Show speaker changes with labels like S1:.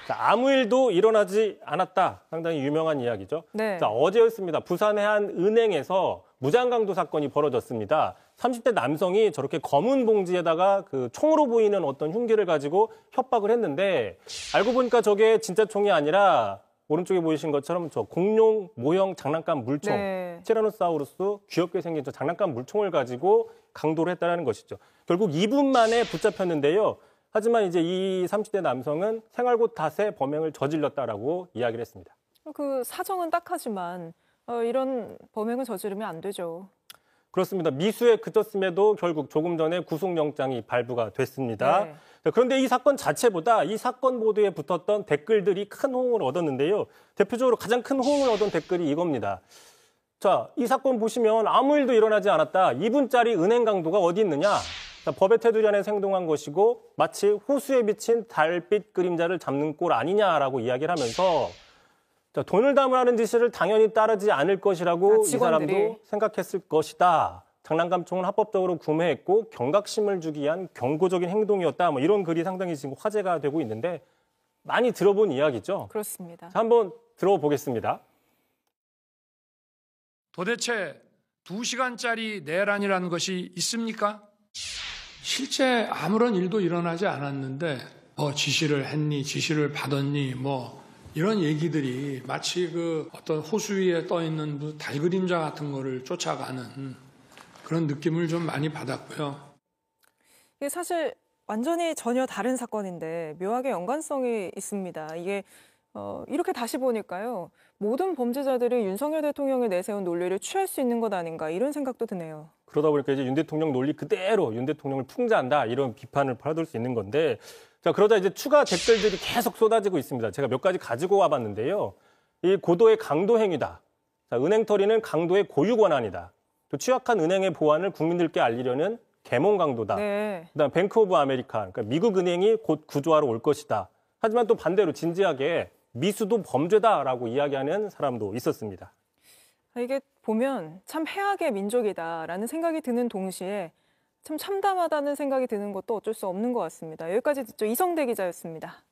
S1: 자, 아무 일도 일어나지 않았다. 상당히 유명한 이야기죠.
S2: 네.
S1: 자, 어제였습니다. 부산의 한 은행에서 무장강도 사건이 벌어졌습니다. 30대 남성이 저렇게 검은 봉지에다가 그 총으로 보이는 어떤 흉기를 가지고 협박을 했는데 알고 보니까 저게 진짜 총이 아니라 오른쪽에 보이신 것처럼 저 공룡 모형 장난감 물총,
S2: 네.
S1: 티라노사우루스 귀엽게 생긴 저 장난감 물총을 가지고 강도를 했다는 것이죠. 결국 2분 만에 붙잡혔는데요. 하지만 이제 이 30대 남성은 생활고 탓에 범행을 저질렀다라고 이야기를 했습니다.
S2: 그 사정은 딱하지만 이런 범행을 저지르면 안 되죠.
S1: 그렇습니다. 미수에 그쳤음에도 결국 조금 전에 구속영장이 발부가 됐습니다.
S2: 네.
S1: 그런데 이 사건 자체보다 이 사건 보도에 붙었던 댓글들이 큰 호응을 얻었는데요. 대표적으로 가장 큰 호응을 얻은 댓글이 이겁니다. 자, 이 사건 보시면 아무 일도 일어나지 않았다. 2분짜리 은행 강도가 어디 있느냐? 자, 법의 테두리 안에 생동한 것이고 마치 호수에 비친 달빛 그림자를 잡는 꼴 아니냐라고 이야기를 하면서 자, 돈을 담으라는 지시를 당연히 따르지 않을 것이라고 이 사람도 생각했을 것이다. 장난감총은 합법적으로 구매했고 경각심을 주기 위한 경고적인 행동이었다. 뭐 이런 글이 상당히 지금 화제가 되고 있는데 많이 들어본 이야기죠.
S2: 그렇습니다.
S1: 자, 한번 들어보겠습니다.
S3: 도대체 2시간짜리 내란이라는 것이 있습니까? 실제 아무런 일도 일어나지 않았는데 지시를 했니, 지시를 받았니, 이런 얘기들이 마치 그 어떤 호수 위에 떠 있는 달 그림자 같은 거를 쫓아가는 그런 느낌을 좀 많이 받았고요.
S2: 이게 사실 완전히 전혀 다른 사건인데 묘하게 연관성이 있습니다. 이게 이렇게 다시 보니까요. 모든 범죄자들이 윤석열 대통령이 내세운 논리를 취할 수 있는 것 아닌가 이런 생각도 드네요.
S1: 그러다 보니까 이제 윤 대통령 논리 그대로 윤 대통령을 풍자한다 이런 비판을 받을 수 있는 건데 자, 그러다 이제 추가 댓글들이 계속 쏟아지고 있습니다. 제가 몇 가지 가지고 와봤는데요. 이 고도의 강도 행위다. 자, 은행털이는 강도의 고유 권한이다. 또 취약한 은행의 보안을 국민들께 알리려는 계몽 강도다.
S2: 네.
S1: 그다음 뱅크 오브 아메리카, 그러니까 미국 은행이 곧 구조하러 올 것이다. 하지만 또 반대로 진지하게 미수도 범죄다라고 이야기하는 사람도 있었습니다.
S2: 이게 보면 참 해악의 민족이다라는 생각이 드는 동시에 참 참담하다는 생각이 드는 것도 어쩔 수 없는 것 같습니다. 여기까지 듣죠. 이성대 기자였습니다.